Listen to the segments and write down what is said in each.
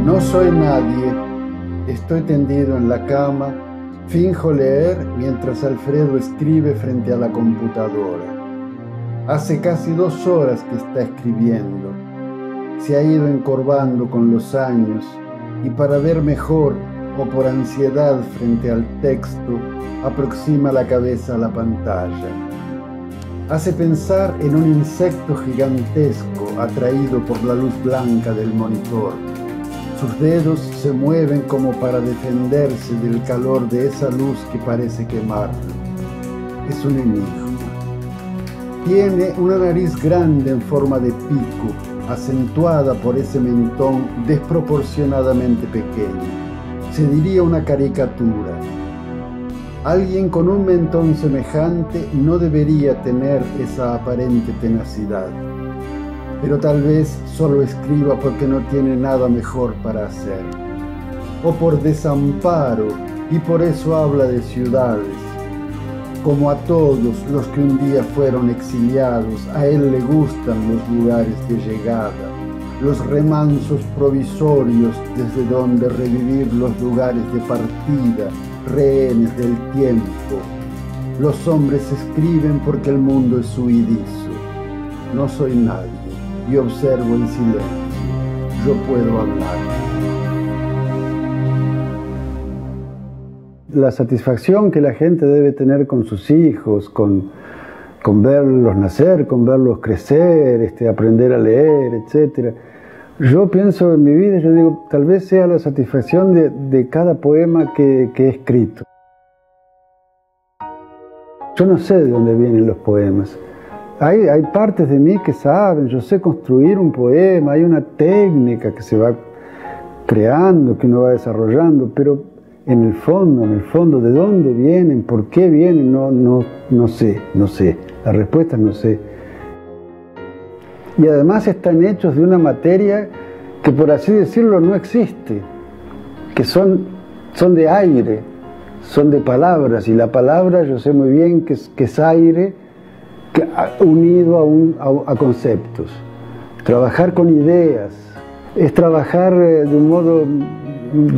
No soy nadie, estoy tendido en la cama, finjo leer mientras Alfredo escribe frente a la computadora. Hace casi 2 horas que está escribiendo. Se ha ido encorvando con los años y para ver mejor o por ansiedad frente al texto, aproxima la cabeza a la pantalla. Hace pensar en un insecto gigantesco atraído por la luz blanca del monitor. Sus dedos se mueven como para defenderse del calor de esa luz que parece quemarlo. Es un enigma. Tiene una nariz grande en forma de pico, acentuada por ese mentón desproporcionadamente pequeño. Se diría una caricatura. Alguien con un mentón semejante no debería tener esa aparente tenacidad. Pero tal vez solo escriba porque no tiene nada mejor para hacer. O por desamparo, y por eso habla de ciudades. Como a todos los que un día fueron exiliados, a él le gustan los lugares de llegada, los remansos provisorios desde donde revivir los lugares de partida, rehenes del tiempo. Los hombres escriben porque el mundo es huidizo. No soy nadie y observo en silencio. Yo puedo hablar. La satisfacción que la gente debe tener con sus hijos, con verlos nacer, con verlos crecer, aprender a leer, etc. Yo pienso en mi vida, yo digo, tal vez sea la satisfacción de cada poema que he escrito. Yo no sé de dónde vienen los poemas. Hay partes de mí que saben, yo sé construir un poema, hay una técnica que se va creando, que uno va desarrollando, pero en el fondo, ¿de dónde vienen? ¿Por qué vienen? No sé. La respuesta no sé. Y además están hechos de una materia que, por así decirlo, no existe, que son de aire, son de palabras, y la palabra yo sé muy bien que es aire unido a conceptos. Trabajar con ideas es trabajar de un modo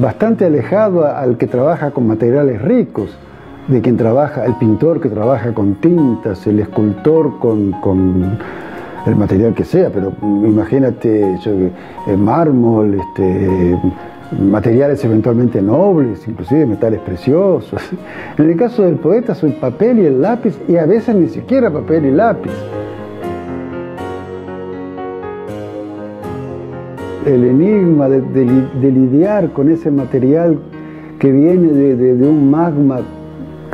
bastante alejado al que trabaja con materiales ricos, de quien trabaja, el pintor que trabaja con tintas, el escultor con el material que sea, pero imagínate mármol, materiales eventualmente nobles, inclusive metales preciosos. En el caso del poeta, soy papel y el lápiz, y a veces ni siquiera papel y lápiz. el enigma de lidiar con ese material que viene de un magma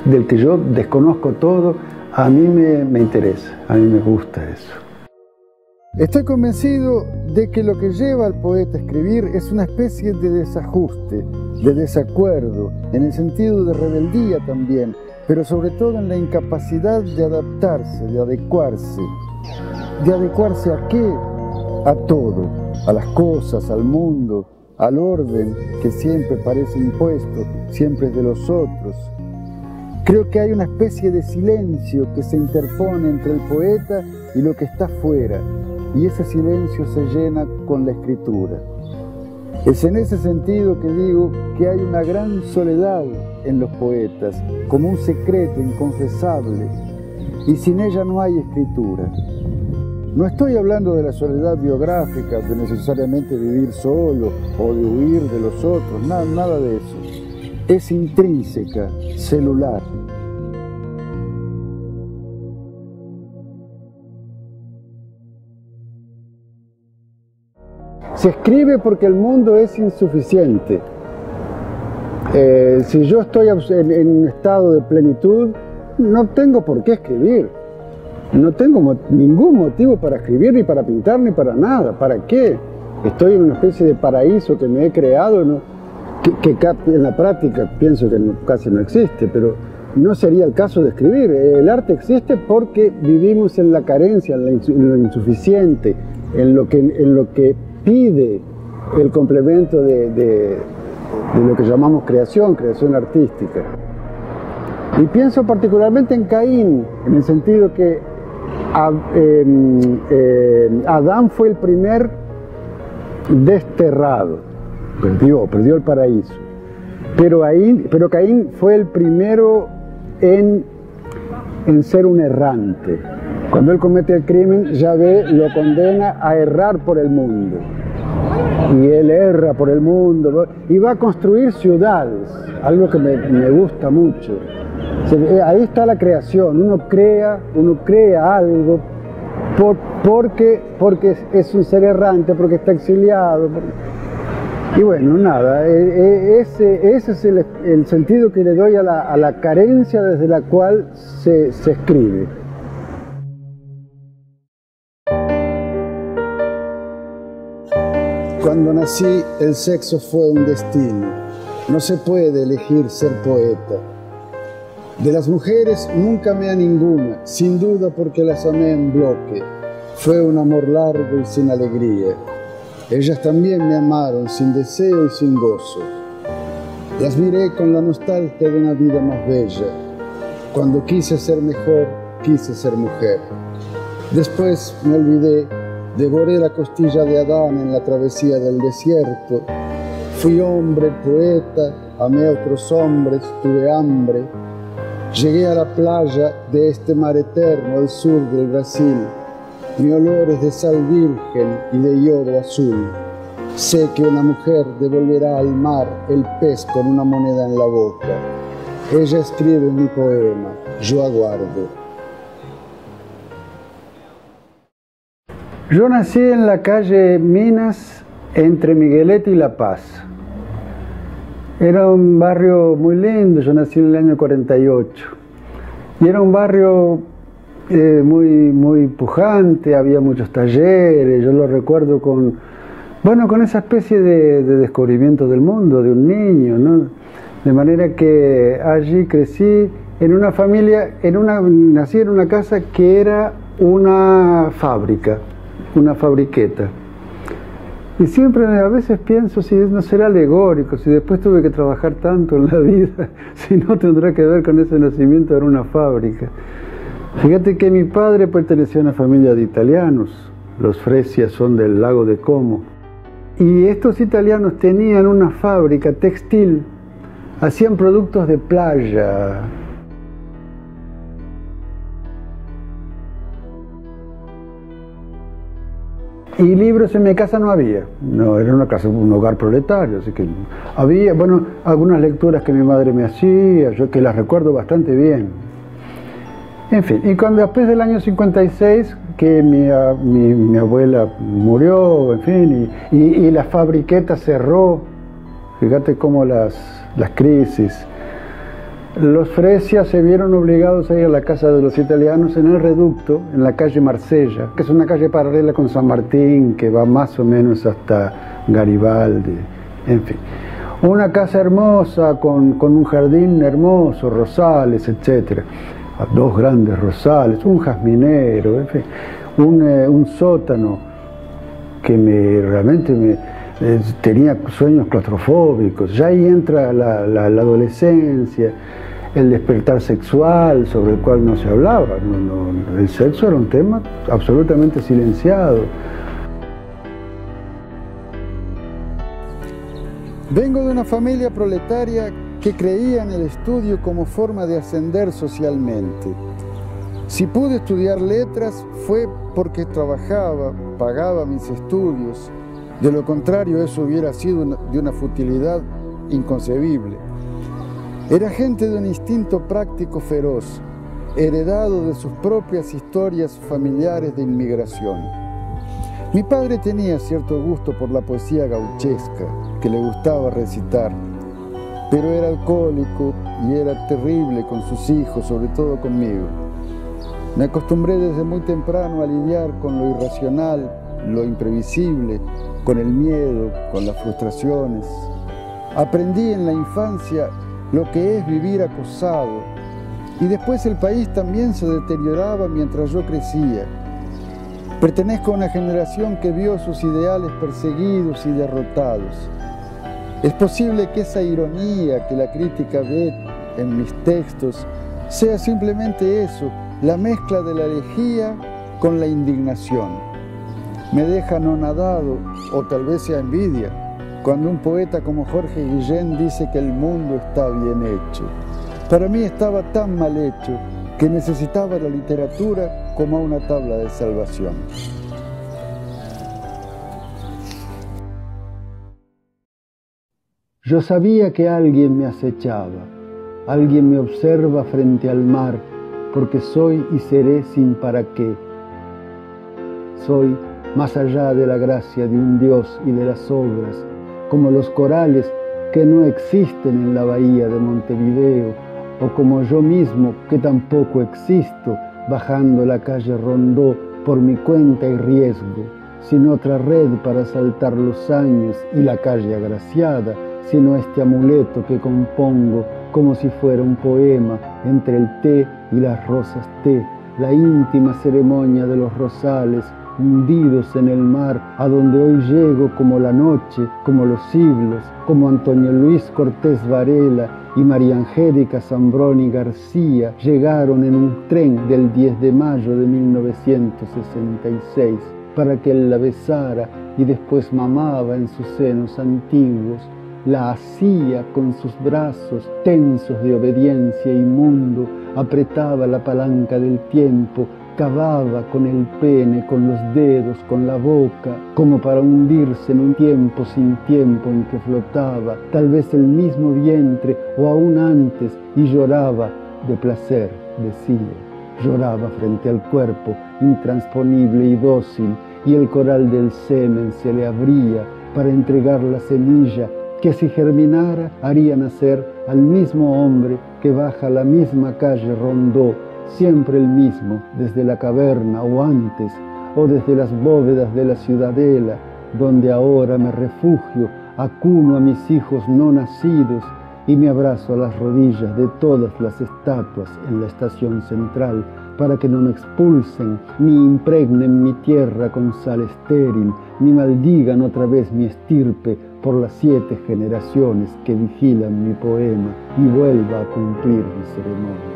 del que yo desconozco todo, a mí me interesa, a mí me gusta eso. Estoy convencido de que lo que lleva al poeta a escribir es una especie de desajuste, de desacuerdo, en el sentido de rebeldía también, pero sobre todo en la incapacidad de adaptarse, de adecuarse. ¿De adecuarse a qué? A todo, a las cosas, al mundo, al orden que siempre parece impuesto, siempre es de los otros. Creo que hay una especie de silencio que se interpone entre el poeta y lo que está fuera, y ese silencio se llena con la escritura. Es en ese sentido que digo que hay una gran soledad en los poetas, como un secreto inconfesable, y sin ella no hay escritura. No estoy hablando de la soledad biográfica, de necesariamente vivir solo o de huir de los otros, nada de eso. Es intrínseca, celular. Se escribe porque el mundo es insuficiente. Si yo estoy en un estado de plenitud, no tengo por qué escribir. No tengo ningún motivo para escribir, ni para pintar, ni para nada. ¿Para qué? Estoy en una especie de paraíso que me he creado, ¿no? que en la práctica pienso que casi no existe, pero no sería el caso de escribir. El arte existe porque vivimos en la carencia, en lo insuficiente, en lo que pide el complemento de lo que llamamos creación artística. Y pienso particularmente en Caín, en el sentido que Adán fue el primer desterrado, perdió el paraíso, pero Caín fue el primero en ser un errante. Cuando él comete el crimen, Yahvé lo condena a errar por el mundo. Y él erra por el mundo y va a construir ciudades, algo que me gusta mucho. Ahí está la creación, uno crea algo porque es un ser errante, porque está exiliado. Y bueno, nada, ese es el sentido que le doy a la carencia desde la cual se escribe. Cuando nací, el sexo fue un destino. No se puede elegir ser poeta. De las mujeres nunca amé a ninguna, sin duda porque las amé en bloque. Fue un amor largo y sin alegría. Ellas también me amaron sin deseo y sin gozo. Las miré con la nostalgia de una vida más bella. Cuando quise ser mejor, quise ser mujer. Después me olvidé. Devoré la costilla de Adán en la travesía del desierto. Fui hombre, poeta, amé a otros hombres, tuve hambre. Llegué a la playa de este mar eterno al sur del Brasil. Mi olor es de sal virgen y de yodo azul. Sé que una mujer devolverá al mar el pez con una moneda en la boca. Ella escribe mi poema, yo aguardo. Yo nací en la calle Minas, entre Miguelete y La Paz. Era un barrio muy lindo, yo nací en el año 48. Y era un barrio muy pujante, había muchos talleres, yo lo recuerdo con esa especie de descubrimiento del mundo, de un niño, ¿no? De manera que allí crecí en una familia, nací en una casa que era una fábrica. Una fabriqueta. Y siempre a veces pienso si no será alegórico, si después tuve que trabajar tanto en la vida, si no tendrá que ver con ese nacimiento en una fábrica. Fíjate que mi padre pertenecía a una familia de italianos, los Fresia son del lago de Como, y estos italianos tenían una fábrica textil, hacían productos de playa. Y libros en mi casa no había, no, era una casa, un hogar proletario, así que había, algunas lecturas que mi madre me hacía, yo que las recuerdo bastante bien. En fin, y cuando después del año 56, que mi abuela murió, en fin, y la fabriqueta cerró, fíjate cómo las crisis. Los Fresia se vieron obligados a ir a la casa de los italianos en el Reducto, en la calle Marsella, que es una calle paralela con San Martín, que va más o menos hasta Garibaldi, en fin. Una casa hermosa, con un jardín hermoso, rosales, etc. Dos grandes rosales, un jazminero, en fin, un sótano que realmente tenía sueños claustrofóbicos. Ya ahí entra la adolescencia, el despertar sexual sobre el cual no se hablaba. El sexo era un tema absolutamente silenciado. Vengo de una familia proletaria que creía en el estudio como forma de ascender socialmente. Si pude estudiar letras fue porque trabajaba, pagaba mis estudios. De lo contrario, eso hubiera sido de una futilidad inconcebible. Era gente de un instinto práctico feroz, heredado de sus propias historias familiares de inmigración. Mi padre tenía cierto gusto por la poesía gauchesca, que le gustaba recitar, pero era alcohólico y era terrible con sus hijos, sobre todo conmigo. Me acostumbré desde muy temprano a lidiar con lo irracional, lo imprevisible, con el miedo, con las frustraciones. Aprendí en la infancia lo que es vivir acosado, y después el país también se deterioraba mientras yo crecía. Pertenezco a una generación que vio sus ideales perseguidos y derrotados. Es posible que esa ironía que la crítica ve en mis textos sea simplemente eso, la mezcla de la elegía con la indignación. Me deja anonadado, o tal vez sea envidia, cuando un poeta como Jorge Guillén dice que el mundo está bien hecho. Para mí estaba tan mal hecho que necesitaba la literatura como una tabla de salvación. Yo sabía que alguien me acechaba, alguien me observa frente al mar, porque soy y seré sin para qué. Soy más allá de la gracia de un Dios y de las obras, como los corales que no existen en la bahía de Montevideo, o como yo mismo que tampoco existo bajando la calle Rondó por mi cuenta y riesgo, sin otra red para saltar los años y la calle agraciada, sino este amuleto que compongo como si fuera un poema entre el té y las rosas té, la íntima ceremonia de los rosales hundidos en el mar, a donde hoy llego como la noche, como los siglos, como Antonio Luis Cortés Varela y María Angélica Zambroni García llegaron en un tren del 10 de mayo de 1966, para que él la besara y después mamaba en sus senos antiguos, la hacía con sus brazos tensos de obediencia inmundo, apretaba la palanca del tiempo, cavaba con el pene, con los dedos, con la boca, como para hundirse en un tiempo sin tiempo en que flotaba, tal vez el mismo vientre o aún antes, y lloraba de placer, decía. Lloraba frente al cuerpo, intransponible y dócil, y el coral del semen se le abría para entregar la semilla que si germinara haría nacer al mismo hombre que baja la misma calle Rondó, siempre el mismo, desde la caverna o antes, o desde las bóvedas de la ciudadela, donde ahora me refugio, acuno a mis hijos no nacidos y me abrazo a las rodillas de todas las estatuas en la estación central, para que no me expulsen, ni impregnen mi tierra con sal estéril, ni maldigan otra vez mi estirpe por las 7 generaciones que vigilan mi poema y vuelva a cumplir mi ceremonia.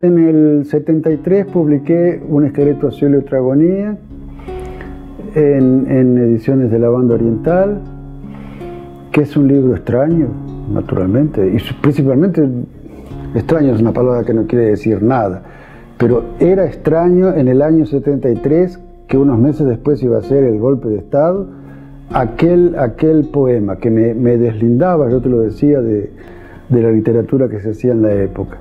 En el 73 publiqué Un esqueleto a cielo y otra agonía en ediciones de la Banda Oriental, que es un libro extraño, naturalmente, y principalmente extraño es una palabra que no quiere decir nada, pero era extraño en el año 73 que unos meses después iba a ser el golpe de Estado, aquel poema que me deslindaba, yo te lo decía, de la literatura que se hacía en la época.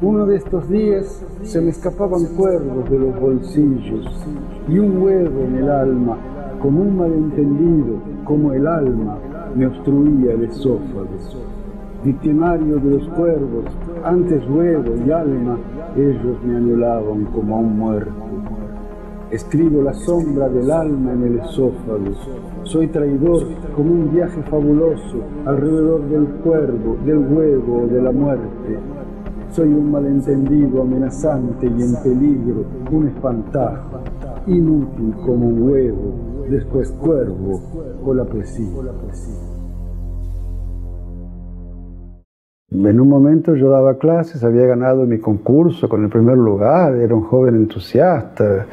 Uno de estos días se me escapaban cuervos de los bolsillos y un huevo en el alma, como un malentendido, como el alma me obstruía el esófago. Victimario de los cuervos, antes huevo y alma, ellos me anulaban como a un muerto. Escribo la sombra del alma en el esófago. Soy traidor como un viaje fabuloso alrededor del cuervo, del huevo o de la muerte. Soy un malentendido amenazante y en peligro, un espantajo, inútil como un huevo, después cuervo o la poesía. En un momento yo daba clases, había ganado mi concurso con el primer lugar, era un joven entusiasta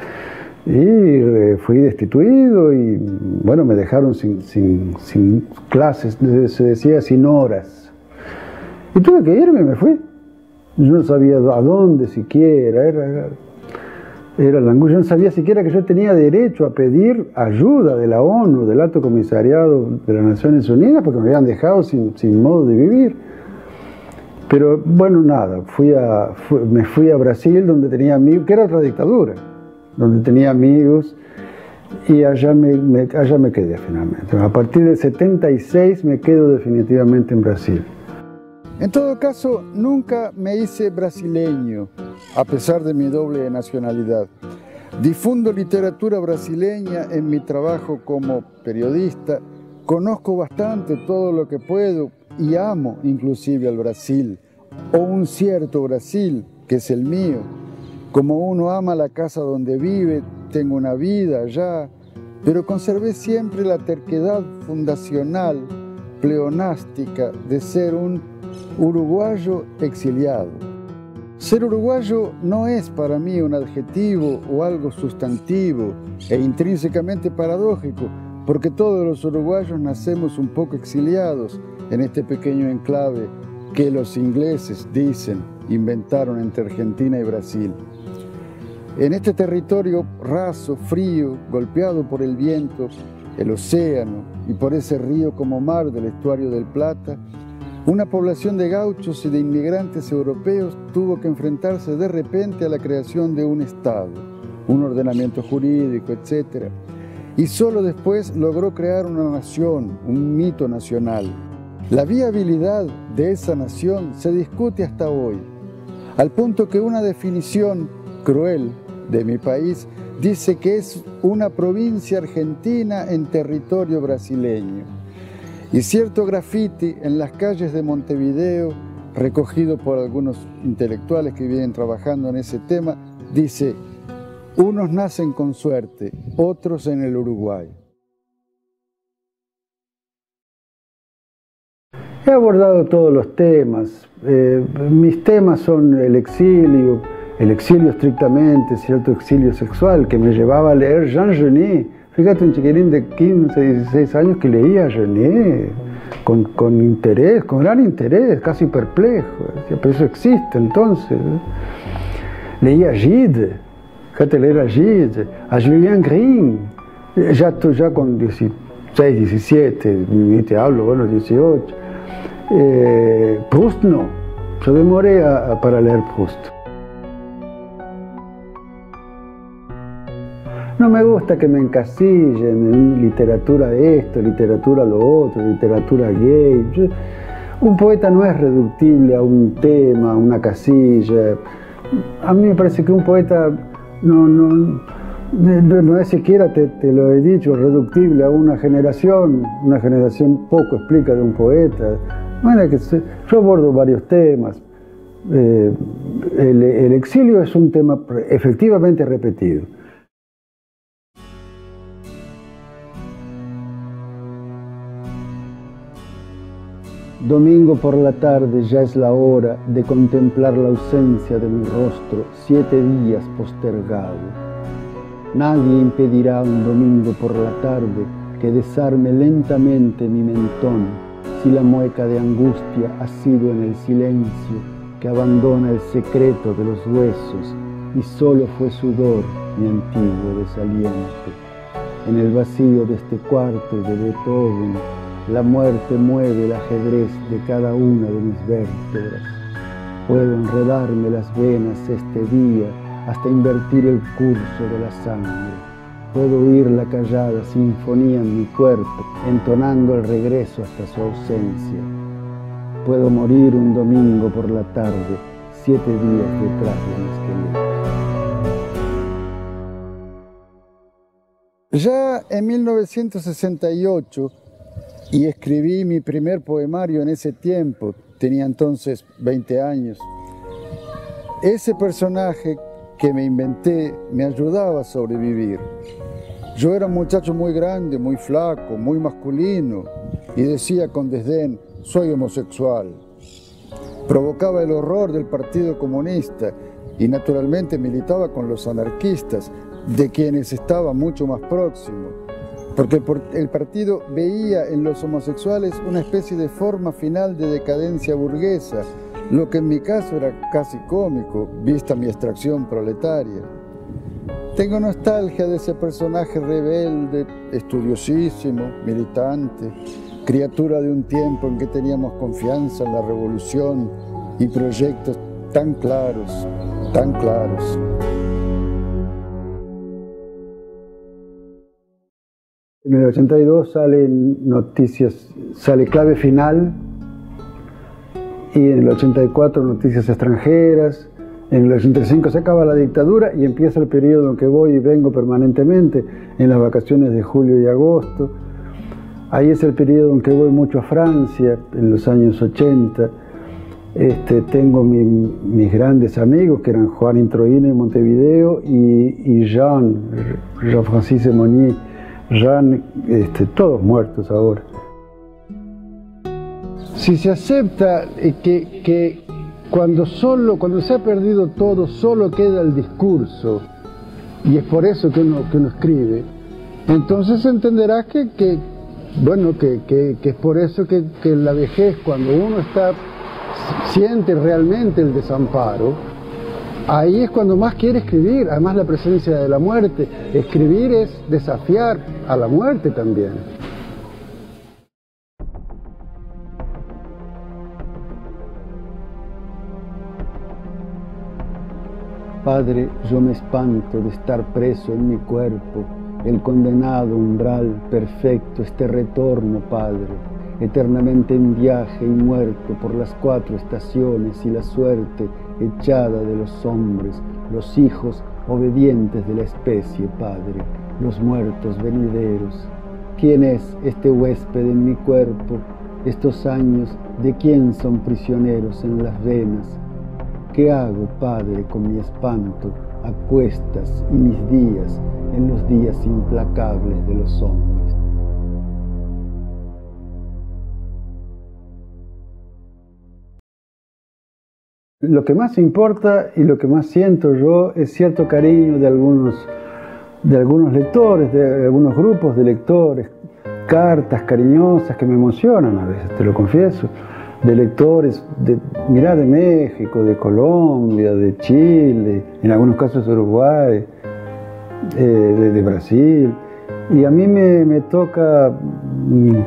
y fui destituido y bueno, me dejaron sin clases, se decía sin horas. Y tuve que irme, me fui. Yo no sabía a dónde siquiera, era la angustia. Yo no sabía siquiera que yo tenía derecho a pedir ayuda de la ONU, del Alto Comisariado de las Naciones Unidas, porque me habían dejado sin modo de vivir. Pero bueno, nada, me fui a Brasil, donde tenía amigos, que era otra dictadura, donde tenía amigos, y allá me quedé finalmente. A partir del 76 me quedo definitivamente en Brasil. En todo caso, nunca me hice brasileño, a pesar de mi doble nacionalidad. Difundo literatura brasileña en mi trabajo como periodista, conozco bastante todo lo que puedo y amo inclusive al Brasil, o un cierto Brasil, que es el mío. Como uno ama la casa donde vive, tengo una vida allá, pero conservé siempre la terquedad fundacional, pleonástica, de ser un uruguayo exiliado. Ser uruguayo no es para mí un adjetivo o algo sustantivo e intrínsecamente paradójico, porque todos los uruguayos nacemos un poco exiliados en este pequeño enclave que los ingleses, dicen, inventaron entre Argentina y Brasil. En este territorio raso, frío, golpeado por el viento, el océano y por ese río como mar del estuario del Plata, una población de gauchos y de inmigrantes europeos tuvo que enfrentarse de repente a la creación de un Estado, un ordenamiento jurídico, etc. Y solo después logró crear una nación, un mito nacional. La viabilidad de esa nación se discute hasta hoy, al punto que una definición cruel de mi país dice que es una provincia argentina en territorio brasileño. Y cierto grafiti en las calles de Montevideo, recogido por algunos intelectuales que vienen trabajando en ese tema, dice: unos nacen con suerte, otros en el Uruguay. He abordado todos los temas. Mis temas son el exilio estrictamente, cierto exilio sexual, que me llevaba a leer Jean Genet. Fíjate, un chiquirín de 15, 16 años que leía a Genet con interés, con gran interés, casi perplejo. Decía, pero eso existe entonces. Leía a Gide, fíjate, leer a Gide, a Julian Green, ya con 16, 17, ni te hablo, bueno, 18. Proust no, yo demoré para leer Proust. No me gusta que me encasillen en literatura esto, literatura lo otro, literatura gay. Un poeta no es reductible a un tema, a una casilla. A mí me parece que un poeta no es siquiera, te lo he dicho, reductible a una generación. Una generación poco explica de un poeta. Bueno, yo abordo varios temas. El exilio es un tema efectivamente repetido. Domingo por la tarde ya es la hora de contemplar la ausencia de mi rostro 7 días postergado. Nadie impedirá un domingo por la tarde que desarme lentamente mi mentón si la mueca de angustia ha sido en el silencio que abandona el secreto de los huesos y solo fue sudor mi antiguo desaliento. En el vacío de este cuarto y de Beethoven, la muerte mueve el ajedrez de cada una de mis vértebras. Puedo enredarme las venas este día hasta invertir el curso de la sangre. Puedo oír la callada sinfonía en mi cuerpo, entonando el regreso hasta su ausencia. Puedo morir un domingo por la tarde, 7 días detrás de mi esqueleto. Ya en 1968, y escribí mi primer poemario en ese tiempo, tenía entonces 20 años, ese personaje que me inventé me ayudaba a sobrevivir. Yo era un muchacho muy grande, muy flaco, muy masculino, y decía con desdén, soy homosexual. Provocaba el horror del Partido Comunista y naturalmente militaba con los anarquistas, de quienes estaba mucho más próximo, porque el partido veía en los homosexuales una especie de forma final de decadencia burguesa, lo que en mi caso era casi cómico, vista mi extracción proletaria. Tengo nostalgia de ese personaje rebelde, estudiosísimo, militante, criatura de un tiempo en que teníamos confianza en la revolución y proyectos tan claros, tan claros. En el 82 salen noticias, sale Clave Final, y en el 84 Noticias Extranjeras, en el 85 se acaba la dictadura y empieza el periodo en que voy y vengo permanentemente, en las vacaciones de julio y agosto. Ahí es el periodo en que voy mucho a Francia, en los años 80. Tengo mis grandes amigos, que eran Juan Introino en Montevideo y Jean-Francis Monnier, todos muertos ahora. Si se acepta que cuando se ha perdido todo, solo queda el discurso, y es por eso que uno escribe, entonces entenderás que es por eso que la vejez, cuando uno siente realmente el desamparo, ahí es cuando más quiere escribir. Además, la presencia de la muerte. Escribir es desafiar a la muerte también. Padre, yo me espanto de estar preso en mi cuerpo, el condenado umbral perfecto, este retorno, Padre, eternamente en viaje y muerto por las 4 estaciones y la suerte echada de los hombres, los hijos obedientes de la especie, Padre, los muertos venideros. ¿Quién es este huésped en mi cuerpo? Estos años, ¿de quién son prisioneros en las venas? ¿Qué hago, Padre, con mi espanto a cuestas y mis días en los días implacables de los hombres? Lo que más importa y lo que más siento yo es cierto cariño de algunos lectores, de algunos grupos de lectores, cartas cariñosas que me emocionan a veces, te lo confieso, de lectores de México, de Colombia, de Chile, en algunos casos de Uruguay, de Brasil, y a mí me toca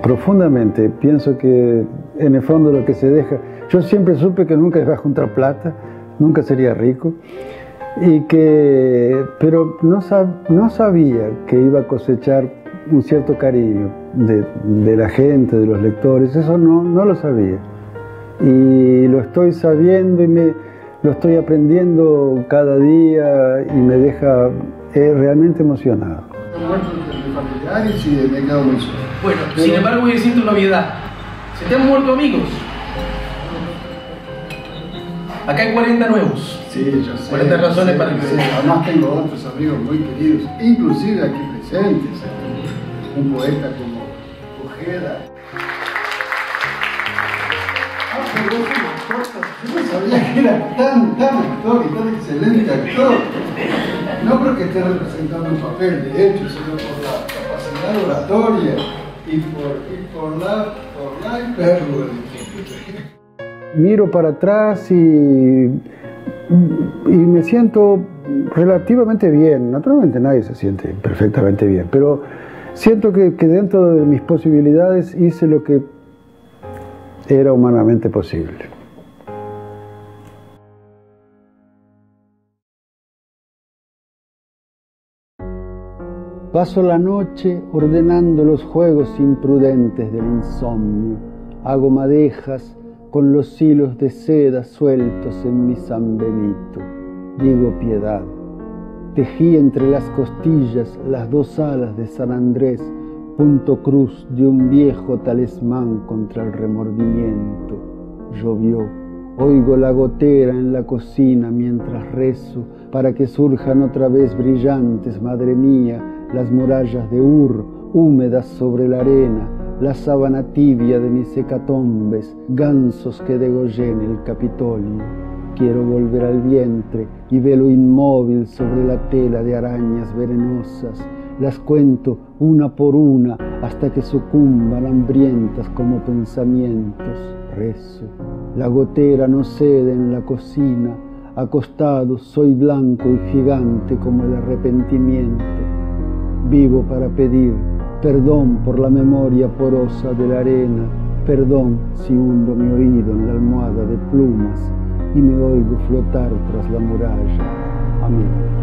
profundamente. Pienso que en el fondo lo que se deja, yo siempre supe que nunca iba a juntar plata, nunca sería rico, pero no sabía que iba a cosechar un cierto cariño de la gente, de los lectores. Eso no lo sabía, y lo estoy sabiendo y lo estoy aprendiendo cada día, y me deja realmente emocionado. De familiares y me quedo muy solo. Bueno, sin embargo voy a decirte una obviedad. Se te han muerto amigos. Acá hay 40 nuevos. Sí, yo sé. 40 razones para que... Además tengo otros amigos muy queridos, inclusive aquí presentes. Un poeta como Ojeda. Pero yo no sabía que era tan actor y tan excelente actor. No porque esté representando un papel de hecho, sino por la capacidad oratoria y por la hipérbole. Miro para atrás y me siento relativamente bien. Naturalmente nadie se siente perfectamente bien, pero siento que dentro de mis posibilidades hice lo que era humanamente posible. Paso la noche ordenando los juegos imprudentes del insomnio. Hago madejas con los hilos de seda sueltos en mi San Benito. Digo piedad. Tejí entre las costillas las dos alas de San Andrés, punto cruz de un viejo talismán contra el remordimiento. Llovió. Oigo la gotera en la cocina mientras rezo para que surjan otra vez brillantes, madre mía, las murallas de Ur, húmedas sobre la arena, la sábana tibia de mis hecatombes, gansos que degollé en el Capitolio. Quiero volver al vientre y velo inmóvil sobre la tela de arañas venenosas. Las cuento una por una hasta que sucumban hambrientas como pensamientos. Rezo. La gotera no cede en la cocina. Acostado soy blanco y gigante como el arrepentimiento. Vivo para pedir perdón por la memoria porosa de la arena, perdón si hundo mi oído en la almohada de plumas y me oigo flotar tras la muralla. Amén.